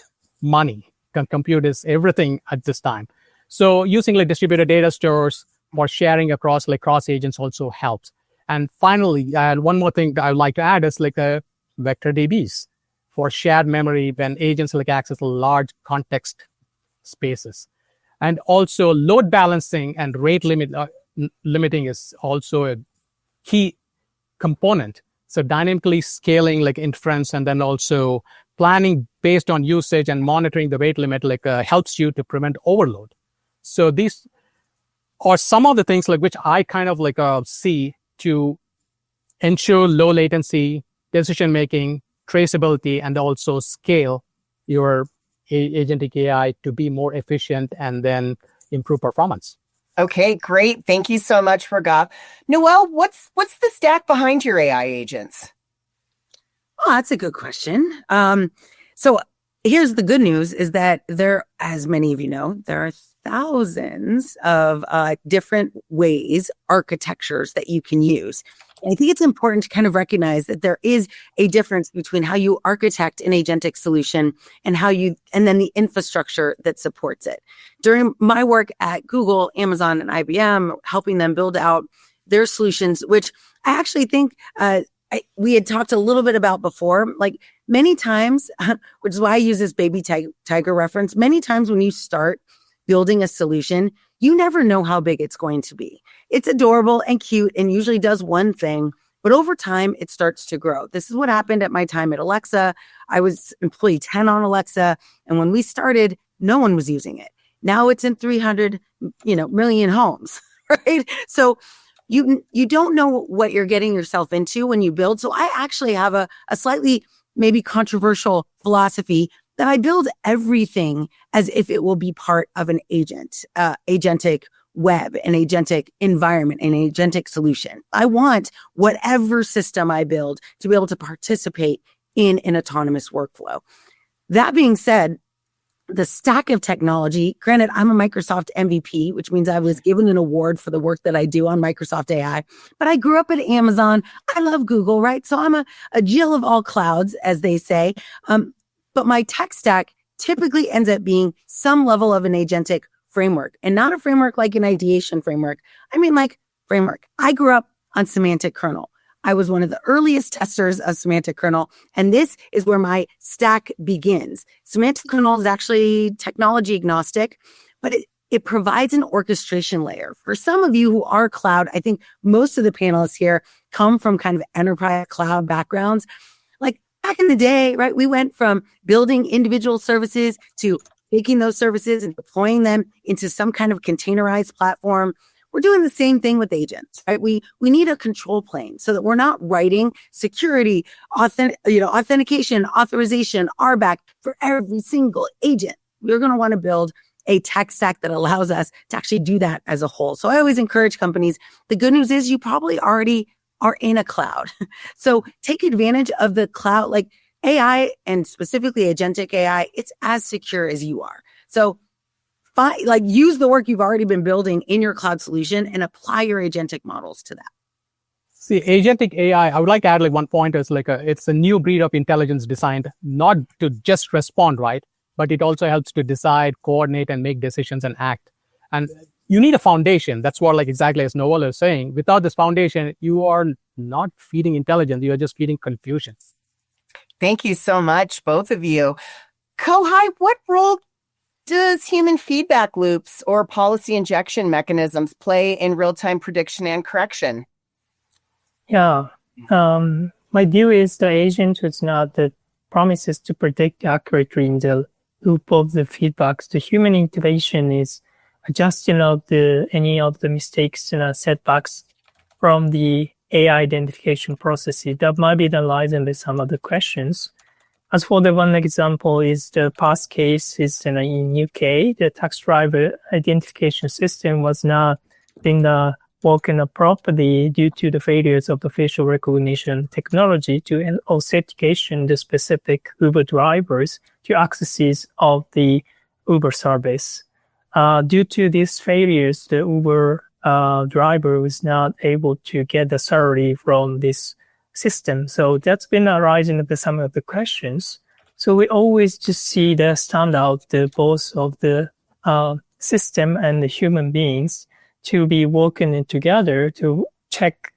money. Compute is everything at this time. So using like distributed data stores or sharing across like cross agents also helps. And finally, one more thing that I would like to add is like vector DBs for shared memory when agents like access large context spaces. And also load balancing and rate limiting is also a key component. So dynamically scaling like inference, and then also planning based on usage and monitoring the rate limit like helps you to prevent overload. So these are some of the things like which I kind of like see to ensure low latency, decision making, traceability, and also scale your agentic AI to be more efficient and then improve performance. Okay, great. Thank you so much, Raghav. Noelle, what's the stack behind your AI agents? Oh, that's a good question. So here's the good news is that there, as many of you know, there are thousands of different ways, architectures that you can use. And I think it's important to kind of recognize that there is a difference between how you architect an agentic solution and and then the infrastructure that supports it. During my work at Google, Amazon, and IBM, helping them build out their solutions, which I actually think we had talked a little bit about before, like many times, which is why I use this baby tiger reference. Many times when you start building a solution, you never know how big it's going to be. It's adorable and cute and usually does one thing, But over time, it starts to grow. This is what happened at my time at Alexa. I was employee 10 on Alexa. And when we started, no one was using it. Now it's in 300, million homes, right? So you don't know what you're getting yourself into when you build. So I actually have a slightly maybe controversial philosophy that I build everything as if it will be part of an agentic web, an agentic environment, an agentic solution. I want whatever system I build to be able to participate in an autonomous workflow. That being said, the stack of technology, granted, I'm a Microsoft MVP, which means I was given an award for the work that I do on Microsoft AI, but I grew up at Amazon. I love Google, right? So I'm a Jill of all clouds, as they say. But my tech stack typically ends up being some level of an agentic framework, and not a framework like an ideation framework. I mean, like framework. I grew up on semantic kernel. I was one of the earliest testers of semantic kernel, and this is where my stack begins. Semantic kernel is actually technology agnostic, but it provides an orchestration layer. For some of you who are cloud, I think most of the panelists here come from kind of enterprise cloud backgrounds. Like back in the day, right, we went from building individual services to taking those services and deploying them into some kind of containerized platform. We're doing the same thing with agents, right? We need a control plane so that we're not writing security, authentication, authorization, RBAC for every single agent. We're going to want to build a tech stack that allows us to actually do that as a whole. So I always encourage companies. The good news is you probably already are in a cloud. So take advantage of the cloud, like AI and specifically agentic AI. It's as secure as you are. So use the work you've already been building in your cloud solution and apply your agentic models to that. See, agentic AI, I would like to add one point is it's a new breed of intelligence designed not to just respond, right? But it also helps to decide, coordinate, and make decisions and act. And you need a foundation. That's what exactly as Noel is saying. Without this foundation, you are not feeding intelligence. You are just feeding confusion. Thank you so much, both of you. Kohai, what role does human feedback loops or policy injection mechanisms play in real-time prediction and correction? Yeah, my view is the agent is not the promises to predict accurately in the loop of the feedbacks. The human intervention is adjusting of any of the mistakes and setbacks from the AI identification processes. That might be the lies with some of the questions. As for the one example is the past case is in UK, the taxi driver identification system was not being working properly due to the failures of the facial recognition technology to authentication the specific Uber drivers to accesses of the Uber service. Due to these failures, the Uber driver was not able to get the salary from this system. So that's been arising with some of the questions. So we always just see the standout, both of the system and the human beings to be working together to check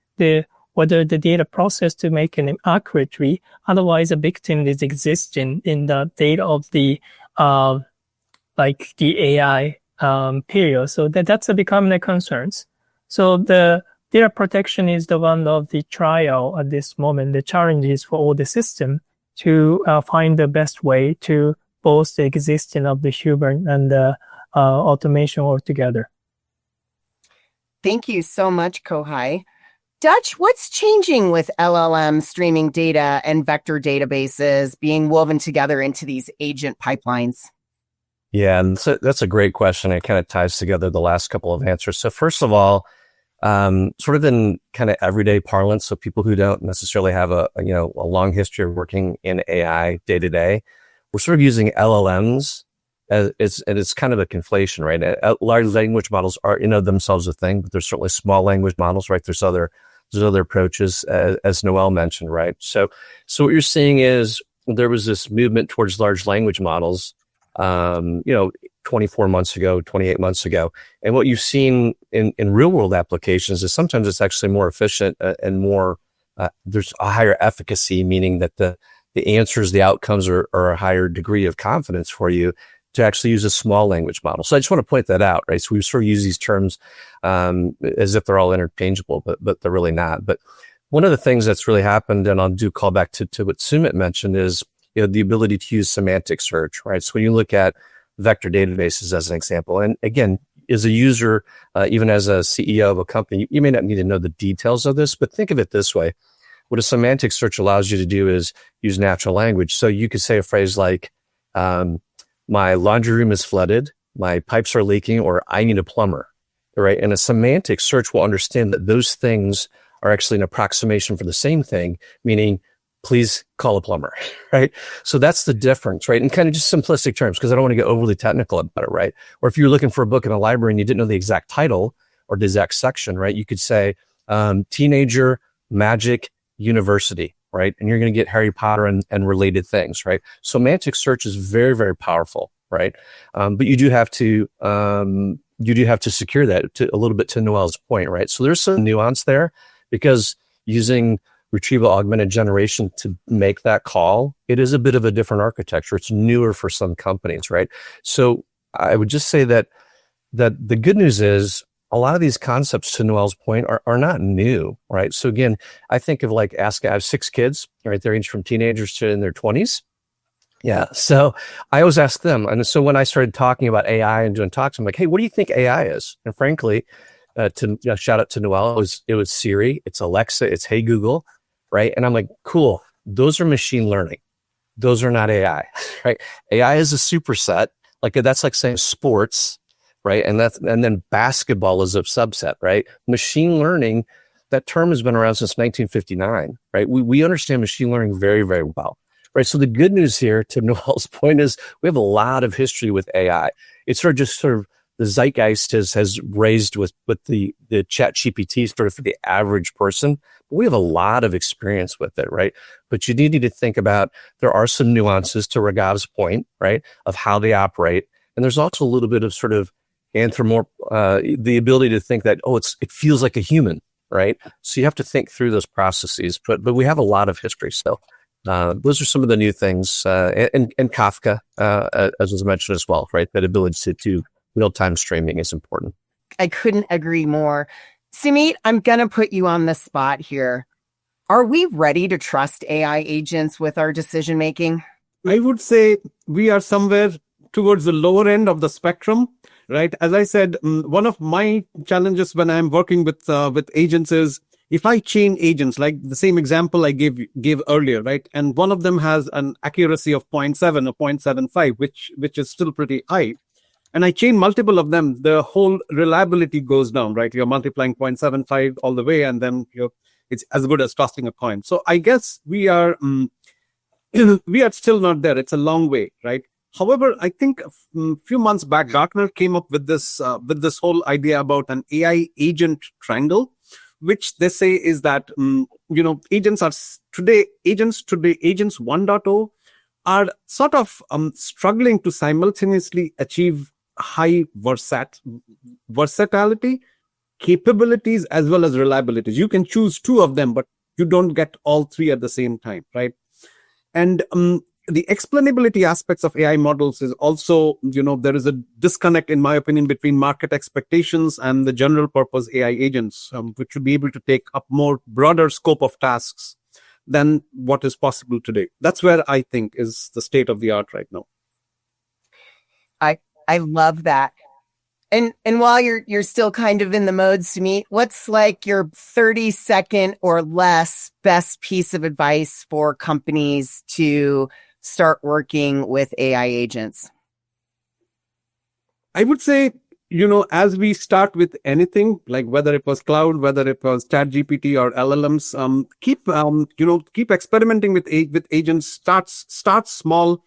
whether the data process to make it accurately. Otherwise, a victim is existing in the data of the the AI period. So that's becoming a concern. So the data protection is the one of the trial at this moment. The challenge is for all the system to find the best way to both the existence of the human and the automation altogether. Thank you so much, Kohai. Dutch, what's changing with LLM streaming data and vector databases being woven together into these agent pipelines? Yeah, and so that's a great question. It kind of ties together the last couple of answers. So first of all, sort of in kind of everyday parlance, so people who don't necessarily have a long history of working in AI day to day, we're sort of using LLMs and it's kind of a conflation, right? Large language models are in of themselves a thing, but there's certainly small language models, right? There's other approaches, as Noel mentioned, right? So what you're seeing is there was this movement towards large language models, 24 months ago, 28 months ago. And what you've seen in real world applications is sometimes it's actually more efficient and more, there's a higher efficacy, meaning that the answers, the outcomes are a higher degree of confidence for you to actually use a small language model. So I just want to point that out, right? So we sort of use these terms as if they're all interchangeable, but they're really not. But one of the things that's really happened, and I'll do call back to what Sumit mentioned, is the ability to use semantic search, right? So when you look at vector databases as an example, and again, as a user, even as a CEO of a company, you may not need to know the details of this, but think of it this way. What a semantic search allows you to do is use natural language. So you could say a phrase like, my laundry room is flooded, my pipes are leaking, or I need a plumber, right? And a semantic search will understand that those things are actually an approximation for the same thing, meaning please call a plumber, right? So that's the difference, right? In kind of just simplistic terms, because I don't want to get overly technical about it, right? Or if you're looking for a book in a library and you didn't know the exact title or the exact section, right? You could say, Teenager Magic University, right? And you're going to get Harry Potter and related things, right? Semantic search is very, very powerful, right? But you do have to secure that a little bit to Noel's point, right? So there's some nuance there, because using retrieval augmented generation to make that call, it is a bit of a different architecture. It's newer for some companies, right? So I would just say that the good news is a lot of these concepts, to Noel's point, are not new, right? So again, I think of like I have 6 kids, right? They range from teenagers to in their 20s. Yeah. So I always ask them. And so when I started talking about AI and doing talks, I'm like, hey, what do you think AI is? And frankly, shout out to Noel, it was Siri, it's Alexa, it's Hey Google, right? And I'm like, cool. Those are machine learning. Those are not AI, right? AI is a superset. Like that's like saying sports, right? And then basketball is a subset, right? Machine learning, that term has been around since 1959, right? We understand machine learning very, very well, right? So the good news here, to Noel's point, is we have a lot of history with AI. It's sort of the zeitgeist has raised with the chat GPT sort of for the average person. But we have a lot of experience with it, right? But you need to think about, there are some nuances to Raghav's point, right? Of how they operate. And there's also a little bit of sort of the ability to think that, it feels like a human, right? So you have to think through those processes, but we have a lot of history. So those are some of the new things, and Kafka, as was mentioned as well, right? That ability to do real-time streaming is important. I couldn't agree more. Sumit, I'm going to put you on the spot here. Are we ready to trust AI agents with our decision making? I would say we are somewhere towards the lower end of the spectrum, right? As I said, one of my challenges when I'm working with agents is, if I chain agents, like the same example I gave earlier, right? And one of them has an accuracy of 0.7 or 0.75, which is still pretty high. And I chain multiple of them, the whole reliability goes down, right? You're multiplying 0.75 all the way, and then it's as good as tossing a coin. So I guess we are still not there. It's a long way, right? However, I think a few months back, Gartner came up with this whole idea about an AI agent triangle, which they say is that agents 1.0 are sort of struggling to simultaneously achieve high versatility, capabilities, as well as reliabilities. You can choose 2 of them, but you don't get all 3 at the same time, right? And the explainability aspects of AI models is also, there is a disconnect, in my opinion, between market expectations and the general purpose AI agents, which should be able to take up more broader scope of tasks than what is possible today. That's where I think is the state of the art right now. I love that. And while you're still kind of in the mode, Sumit, what's like your 30-second or less best piece of advice for companies to start working with AI agents? I would say, as we start with anything, like whether it was cloud, whether it was ChatGPT or LLMs, keep experimenting with agents. Start small.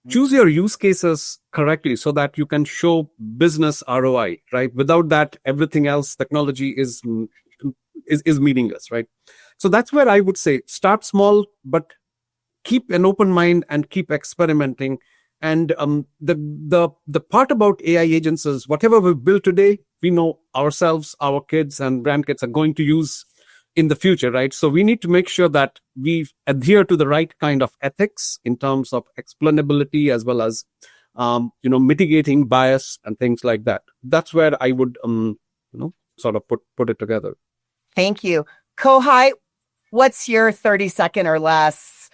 Choose your use cases correctly so that you can show business ROI, right? Without that, everything else, technology is meaningless, right? So that's where I would say start small, but keep an open mind and keep experimenting. And the part about AI agents is whatever we build today, we know ourselves, our kids and grandkids are going to use in the future, right? So we need to make sure that we adhere to the right kind of ethics in terms of explainability, as well as, mitigating bias and things like that. That's where I would, sort of put it together. Thank you. Kohai, what's your 30-second or less,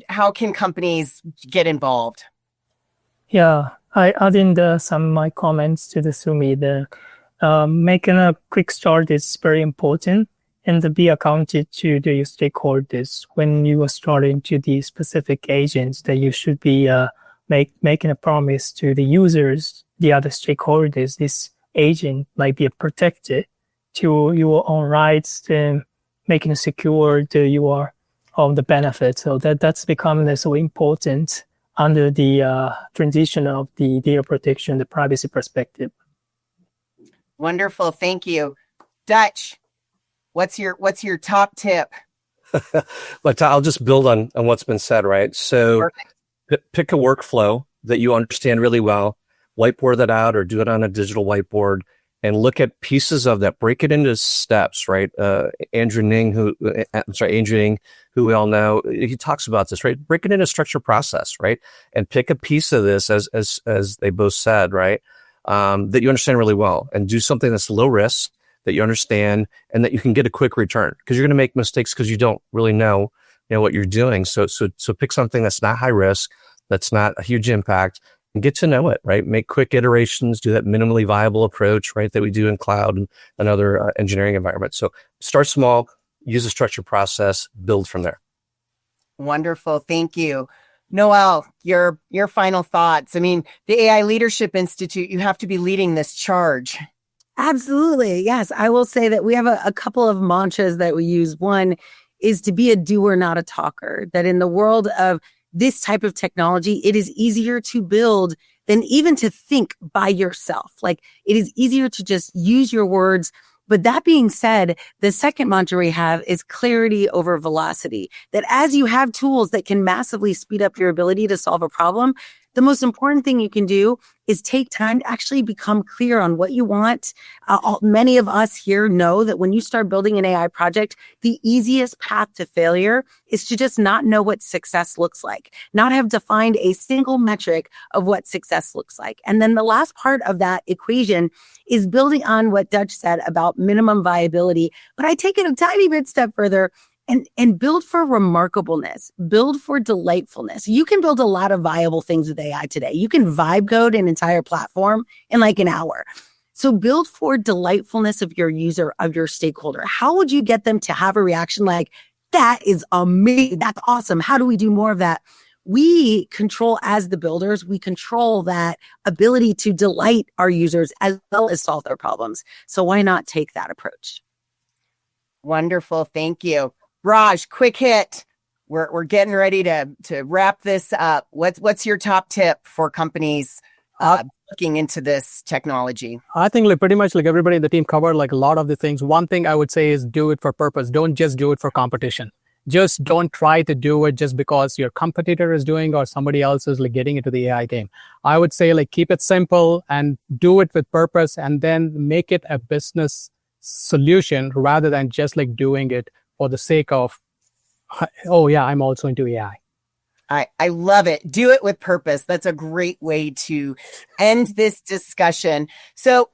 how can companies get involved? Yeah, I add in some of my comments to the Sumi. Making a quick start is very important, and to be accounted to the stakeholders when you are starting to the specific agents that you should be making a promise to the users, the other stakeholders. This agent might be protected to your own rights, and making secure your the benefits. So that's becoming so important under the transition of the data protection, the privacy perspective. Wonderful, thank you. Dutch, what's your top tip? But I'll just build on what's been said, right? So pick a workflow that you understand really well, whiteboard that out or do it on a digital whiteboard, and look at pieces of that, break it into steps, right? Andrew Ng, who we all know, he talks about this, right? Break it into structured process, right? And pick a piece of this, as they both said, right? That you understand really well, and do something that's low risk, that you understand, and that you can get a quick return, because you're going to make mistakes because you don't really know what you're doing. So pick something that's not high risk, that's not a huge impact, and get to know it, right? Make quick iterations, do that minimally viable approach, right? That we do in cloud and other engineering environments. So start small, use a structured process, build from there. Wonderful. Thank you. Noelle, your final thoughts. I mean, the AI Leadership Institute, you have to be leading this charge. Absolutely. Yes. I will say that we have a couple of mantras that we use. One is to be a doer, not a talker. That in the world of this type of technology, it is easier to build than even to think by yourself. Like, it is easier to just use your words. But that being said, the second mantra we have is clarity over velocity. That as you have tools that can massively speed up your ability to solve a problem, the most important thing you can do is take time to actually become clear on what you want. Many of us here know that when you start building an AI project, the easiest path to failure is to just not know what success looks like, not have defined a single metric of what success looks like. And then the last part of that equation is building on what Dutch said about minimum viability. But I take it a tiny bit step further and build for remarkableness, build for delightfulness. You can build a lot of viable things with AI today. You can vibe code an entire platform in like an hour. So build for delightfulness of your user, of your stakeholder. How would you get them to have a reaction like, that is amazing, that's awesome, how do we do more of that? We control, as the builders, we control that ability to delight our users as well as solve their problems. So why not take that approach? Wonderful, thank you. Raj, quick hit. We're getting ready to wrap this up. What's your top tip for companies looking into this technology? I think pretty much everybody in the team covered a lot of the things. One thing I would say is do it for purpose. Don't just do it for competition. Just don't try to do it just because your competitor is doing or somebody else is getting into the AI game. I would say keep it simple and do it with purpose, and then make it a business solution rather than just doing it for the sake of, oh yeah, I'm also into AI. I love it. Do it with purpose. That's a great way to end this discussion. So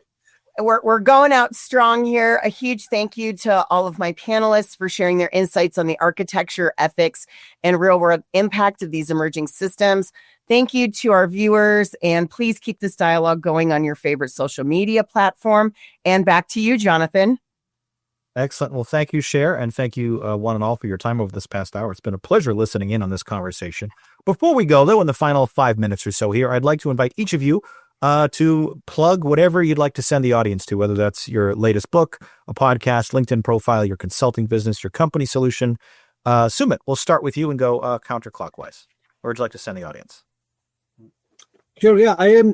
we're going out strong here. A huge thank you to all of my panelists for sharing their insights on the architecture, ethics, and real-world impact of these emerging systems. Thank you to our viewers, and please keep this dialogue going on your favorite social media platform. And back to you, Jonathan. Excellent. Well, thank you, Cher, and thank you one and all for your time over this past hour. It's been a pleasure listening in on this conversation. Before we go, though, in the final 5 minutes or so here, I'd like to invite each of you to plug whatever you'd like to send the audience to, whether that's your latest book, a podcast, LinkedIn profile, your consulting business, your company solution. Sumit, we'll start with you and go counterclockwise. Where would you like to send the audience? Sure, yeah, I am...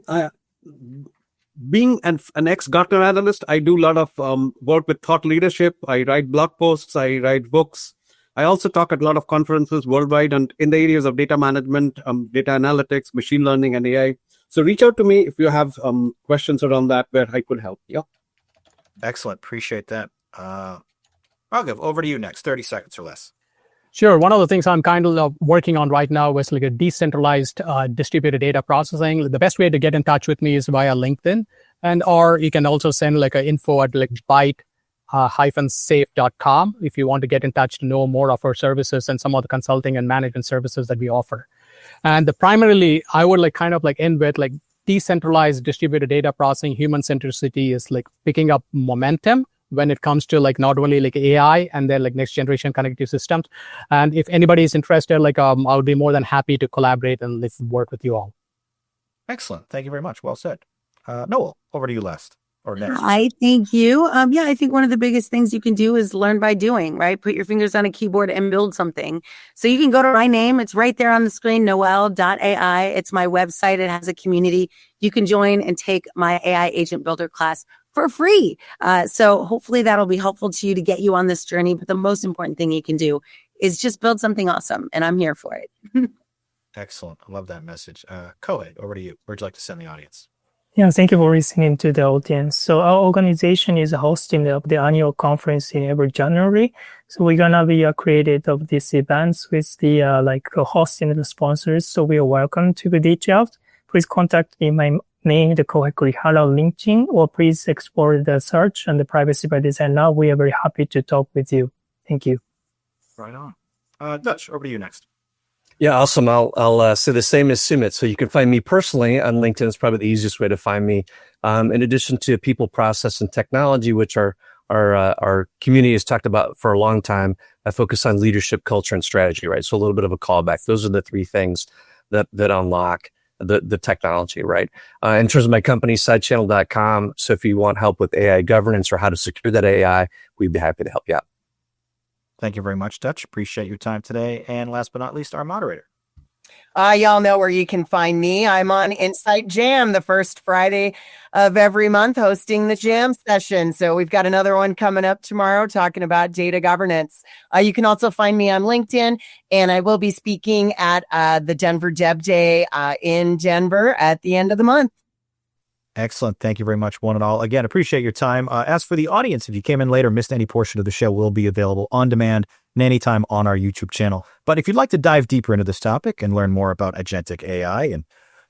being an ex-Gartner analyst, I do a lot of work with thought leadership. I write blog posts, I write books. I also talk at a lot of conferences worldwide and in the areas of data management, data analytics, machine learning, and AI. So reach out to me if you have questions around that where I could help. Yeah. Excellent. Appreciate that. Raghav, over to you next. 30 seconds or less. Sure. One of the things I'm kind of working on right now is a decentralized distributed data processing. The best way to get in touch with me is via LinkedIn, or you can also send an info at Byte safe.com if you want to get in touch to know more of our services and some of the consulting and management services that we offer. And primarily, I would end with decentralized distributed data processing. Human centricity is picking up momentum when it comes to not only AI and then next generation connective systems. And if anybody is interested, I would be more than happy to collaborate and work with you all. Excellent. Thank you very much. Well said. Noel, over to you last. Or next. I thank you. I think one of the biggest things you can do is learn by doing, right? Put your fingers on a keyboard and build something. So you can go to my name. It's right there on the screen, noel.ai. It's my website. It has a community. You can join and take my AI Agent Builder class for free. So hopefully that'll be helpful to you to get you on this journey. But the most important thing you can do is just build something awesome. And I'm here for it. Excellent. I love that message. Kohei, over to you. Where'd you like to send the audience? Yeah, thank you for listening to the audience. So our organization is hosting the annual conference in every January. So we're gonna be created of these events with the hosting the sponsors. So we are welcome to reach out. Please contact me. My name, the Kohei Kurihara LinkedIn, or please explore the search and the Privacy by Design Now. We are very happy to talk with you. Thank you. Right on. Dutch, over to you next. Yeah, awesome. I'll say the same as Sumit. So you can find me personally on LinkedIn. It's probably the easiest way to find me. In addition to people, process, and technology, which our community has talked about for a long time, I focus on leadership, culture, and strategy, right? So a little bit of a callback. Those are the three things that unlock the technology, right? In terms of my company, sidechannel.com. So if you want help with AI governance or how to secure that AI, we'd be happy to help you out. Thank you very much, Dutch. Appreciate your time today. And last but not least, our moderator. Y'all know where you can find me. I'm on Insight Jam the first Friday of every month, hosting the jam session. So we've got another one coming up tomorrow talking about data governance. You can also find me on LinkedIn, and I will be speaking at the Denver Dev Day in Denver at the end of the month. Excellent. Thank you very much, one and all. Again, appreciate your time. As for the audience, if you came in later, missed any portion of the show, will be available on demand and anytime on our YouTube channel. But if you'd like to dive deeper into this topic and learn more about agentic AI and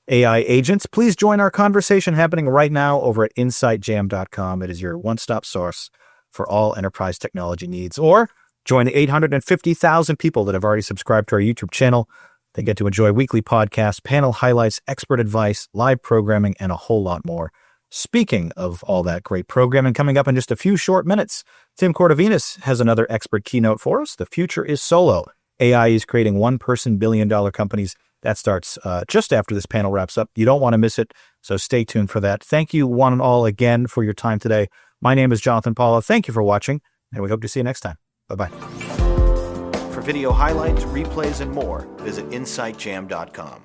AI agents, please join our conversation happening right now over at insightjam.com. It is your one-stop source for all enterprise technology needs. Or join the 850,000 people that have already subscribed to our YouTube channel. They get to enjoy weekly podcasts, panel highlights, expert advice, live programming, and a whole lot more. Speaking of all that great programming, coming up in just a few short minutes, Tim Cordovinas has another expert keynote for us. The future is solo. AI is creating one-person billion-dollar companies. That starts just after this panel wraps up. You don't want to miss it, so stay tuned for that. Thank you, one and all, again for your time today. My name is Jonathan Paula. Thank you for watching, and we hope to see you next time. Bye-bye. For video highlights, replays, and more, visit insightjam.com.